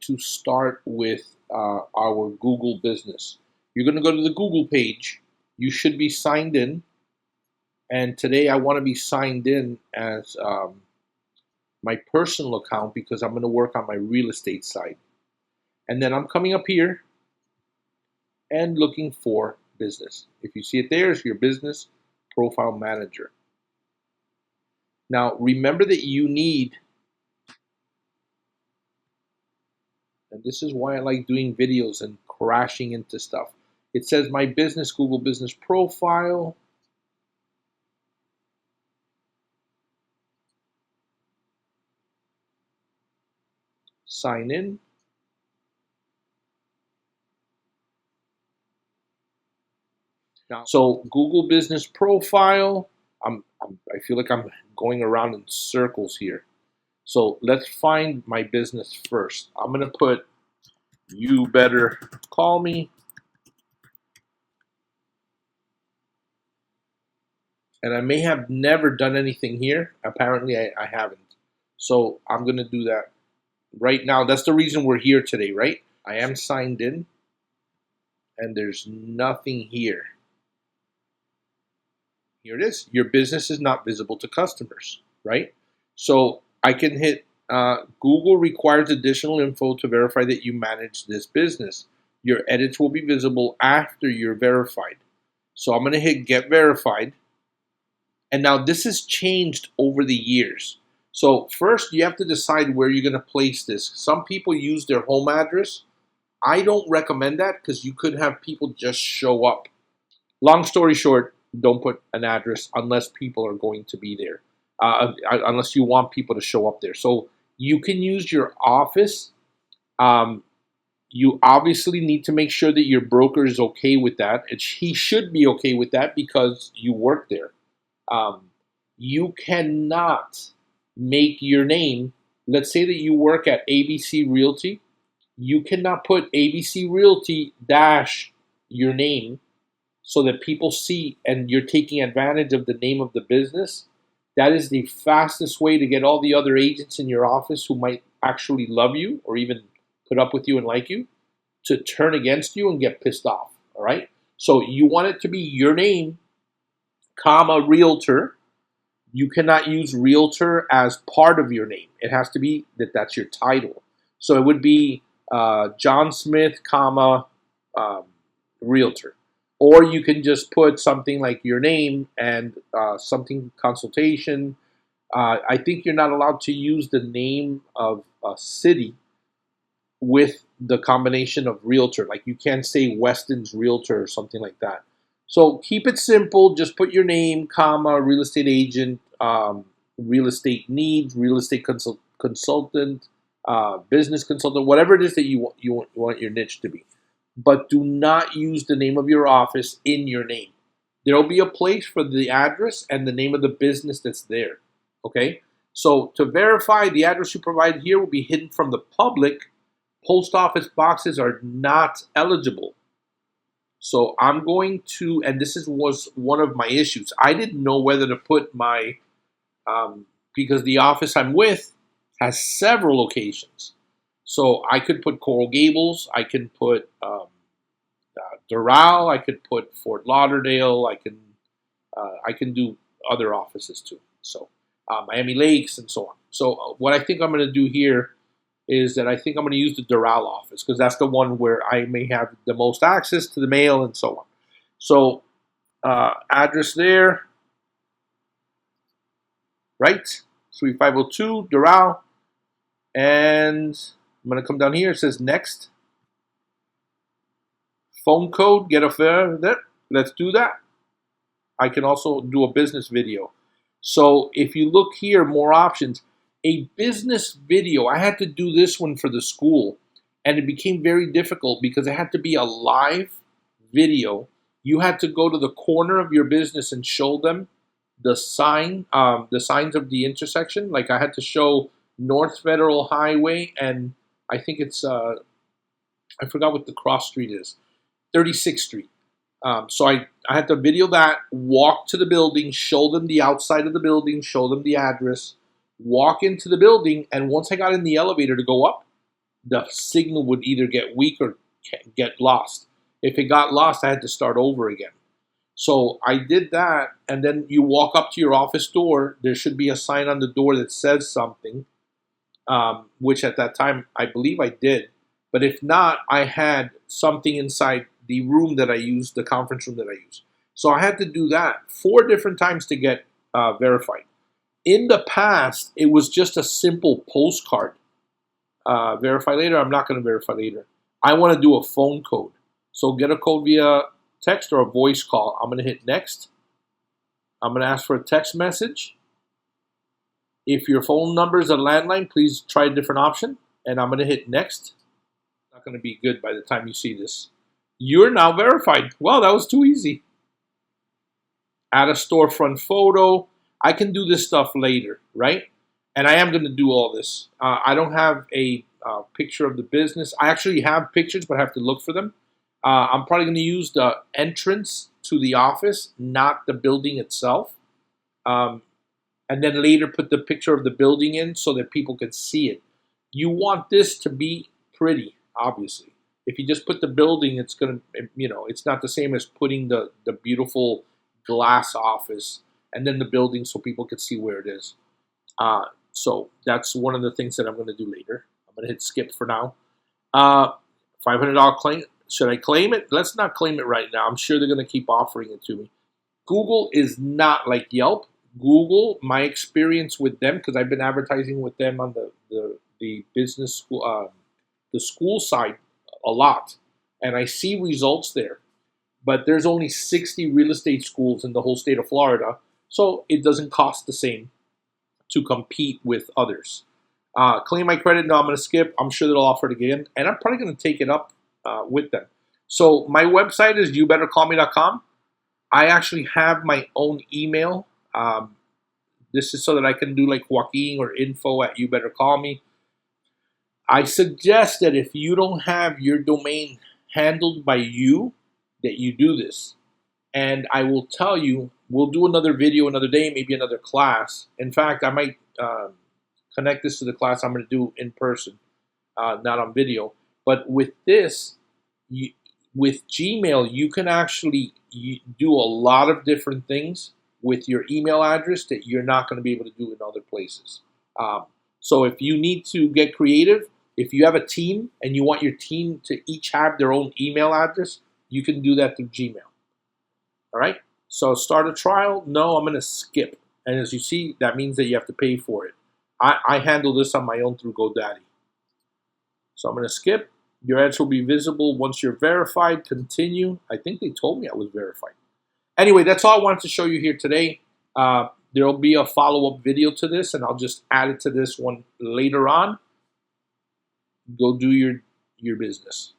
to start with our Google business. You're going to go to the Google page. You should be signed in. And today I want to be signed in as my personal account because I'm going to work on my real estate side. And then I'm coming up here and looking for business. If you see it there, it's your business profile manager. Now, remember that you need, and this is why I like doing videos and crashing into stuff. It says my business, Google business profile. Sign in. So Google business profile, I feel like I'm going around in circles here. So let's find my business first. I'm going to put, you better call me. And I may have never done anything here. Apparently I haven't. So I'm going to do that right now. That's the reason we're here today, right? I am signed in and there's nothing here. Here it is. Your business is not visible to customers, right? So I can hit Google requires additional info to verify that you manage this business. Your edits will be visible after you're verified. So I'm going to hit get verified. And now this has changed over the years. So first you have to decide where you're going to place this. Some people use their home address. I don't recommend that because you could have people just show up. Long story short, don't put an address unless people are going to be there, unless you want people to show up there. So you can use your office. You obviously need to make sure that your broker is okay with that. He should be okay with that because you work there. You cannot make your name, let's say that you work at ABC Realty, you cannot put ABC Realty dash your name so that people see and you're taking advantage of the name of the business. That is the fastest way to get all the other agents in your office who might actually love you or even put up with you and like you to turn against you and get pissed off, all right? So you want it to be your name, comma, realtor. You cannot use realtor as part of your name. It has to be that's your title. So it would be John Smith, comma, realtor. Or you can just put something like your name and something consultation. I think you're not allowed to use the name of a city with the combination of realtor. Like you can't say Weston's Realtor or something like that. So keep it simple. Just put your name, comma, real estate agent, real estate needs, real estate consultant, business consultant, whatever it is that you want your niche to be. But do not use the name of your office in your name. There will be a place for the address and the name of the business that's there. Okay? So to verify, the address you provide here will be hidden from the public. Post office boxes are not eligible. So I'm going to, and this was one of my issues. I didn't know whether to put my, because the office I'm with has several locations. So I could put Coral Gables, I can put Doral, I could put Fort Lauderdale, I can do other offices too. So Miami Lakes and so on. So what I think I'm going to do here is that I think I'm going to use the Doral office because that's the one where I may have the most access to the mail and so on. So address there, right? Suite 502, Doral, and I'm going to come down here. It says next. Phone code, get a fare. Let's do that. I can also do a business video. So if you look here, more options. A business video, I had to do this one for the school. And it became very difficult because it had to be a live video. You had to go to the corner of your business and show them the signs of the intersection. Like I had to show North Federal Highway and I think it's, I forgot what the cross street is, 36th Street. So I had to video that, walk to the building, show them the outside of the building, show them the address, walk into the building, and once I got in the elevator to go up, the signal would either get weak or get lost. If it got lost, I had to start over again. So I did that, and then you walk up to your office door. There should be a sign on the door that says something, which at that time I believe I did. But if not, I had something inside the room that I used, the conference room that I used. So I had to do that 4 different times to get verified. In the past, it was just a simple postcard. Verify later. I'm not going to verify later. I want to do a phone code. So get a code via text or a voice call. I'm going to hit next. I'm going to ask for a text message. If your phone number is a landline, please try a different option. And I'm going to hit next. Not going to be good by the time you see this. You're now verified. Well, that was too easy. Add a storefront photo. I can do this stuff later, right? And I am going to do all this. I don't have a picture of the business. I actually have pictures, but I have to look for them. I'm probably going to use the entrance to the office, not the building itself. And then later put the picture of the building in so that people can see it. You want this to be pretty, obviously. If you just put the building, it's going to, it's not the same as putting the beautiful glass office and then the building so people can see where it is. So that's one of the things that I'm going to do later. I'm going to hit skip for now. $500 claim. Should I claim it? Let's not claim it right now. I'm sure they're going to keep offering it to me. Google is not like Yelp. Google, my experience with them, because I've been advertising with them on the business school, the school side a lot, and I see results there. But there's only 60 real estate schools in the whole state of Florida, so it doesn't cost the same to compete with others. Claim my credit. No, I'm going to skip. I'm sure they'll offer it again, and I'm probably going to take it up with them. So my website is youbettercallme.com. I actually have my own email. This is so that I can do like Joaquin or info@youbettercallme. I suggest that if you don't have your domain handled by you, that you do this. And I will tell you, we'll do another video another day, maybe another class. In fact, I might connect this to the class I'm going to do in person, not on video. But with this, with Gmail, you can actually do a lot of different things with your email address that you're not going to be able to do in other places. So if you need to get creative, if you have a team and you want your team to each have their own email address, you can do that through Gmail. All right? So start a trial. No, I'm going to skip. And as you see, that means that you have to pay for it. I handle this on my own through GoDaddy. So I'm going to skip. Your ads will be visible once you're verified. Continue. I think they told me I was verified. Anyway, that's all I wanted to show you here today. There will be a follow-up video to this, and I'll just add it to this one later on. Go do your business.